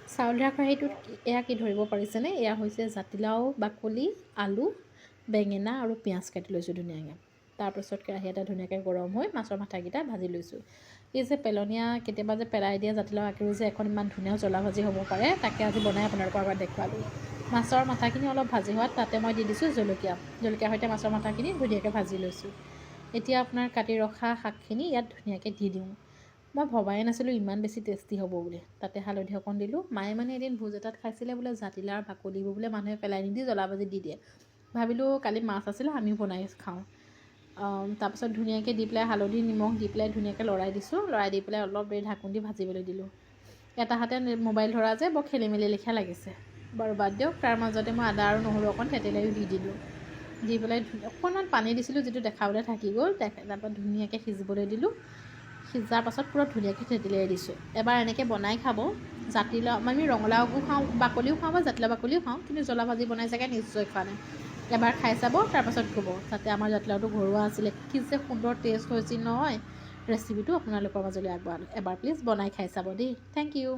চাউল ধৰা কেৰাহীটোত এয়া কি ধৰিব পাৰিছেনে? এয়া হৈছে জাতিলাও বাকলি, আলু, বেঙেনা আৰু পিঁয়াজ কাটি লৈছোঁ ধুনীয়াকৈ। তাৰপিছত কেৰাহী এটা ধুনীয়াকৈ গৰম হৈ মাছৰ মাথাকেইটা ভাজি লৈছোঁ। এই যে পেলনীয়া কেতিয়াবা যে পেলাই দিয়া জাতিলাও আগেও যে এখন ইমান ধুনীয়া জ্বলা ভাজি হ'ব পাৰে, তাকে আজি বনাই আপোনালোকৰ আগত দেখুৱালোঁ। মাছৰ মাথাখিনি অলপ ভাজি হোৱাত তাতে মই দি দিছোঁ জলকীয়া সৈতে মাছৰ মাথাখিনি ধুনীয়াকৈ ভাজি লৈছোঁ। এতিয়া আপোনাৰ কাটি ৰখা শাকখিনি ইয়াত ধুনীয়াকৈ দি দিওঁ। মই ভবাই নাছিলোঁ ইমান বেছি টেষ্টি হ'ব বুলি। তাতে হালধি অকণ দিলোঁ। মায়ে মানে এদিন ভোজ এটাত খাইছিলে বোলে জাতিলাওৰ বাকলিবোৰ বোলে মানুহে পেলাই নিদি জ্বলা ভাজি দি দিয়ে। ভাবিলোঁ কালি মাছ আছিলে আমিও বনাই খাওঁ। তাৰপিছত ধুনীয়াকৈ দি পেলাই হালধি নিমখ দি পেলাই ধুনীয়াকৈ লৰাই দিছোঁ। লৰাই দি পেলাই অলপ দেৰি ঢাকোন দি ভাজিবলৈ দিলোঁ। এটা হাতে মোবাইল ধৰা যে বৰ খেলি মেলি লেখীয়া লাগিছে। বাৰু বাদ দিয়ক। তাৰ মাজতে মই আদা আৰু নহৰু অকণ থেতেলিও দি দিলোঁ। দি পেলাই অকণমান পানী দিছিলোঁ, যিটো দেখাবলৈ থাকি গ'ল। তাৰপৰা ধুনীয়াকৈ সিজিবলৈ দিলোঁ। সিজাৰ পাছত পূৰা ধুনীয়াকৈ থেতেলিয়াই দিছোঁ। এবাৰ এনেকৈ বনাই খাব। জাতিলাও আমি ৰঙালাওকো খাওঁ, বাকলিও খাওঁ বা জাতিলাও বাকলিও খাওঁ, কিন্তু জ্বলা ভাজি বনাই চাগে নিশ্চয় খোৱা নাই। এবাৰ খাই চাব, তাৰপাছত ক'ব তাতে আমাৰ জাতিলাওটো ঘৰুৱা আছিলে, কি যে সুন্দৰ টেষ্ট হৈছিল নহয়। ৰেচিপিটো আপোনালোকৰ মাজলৈ আগবঢ়ালোঁ। এবাৰ প্লিজ বনাই খাই চাব দেই। Thank U.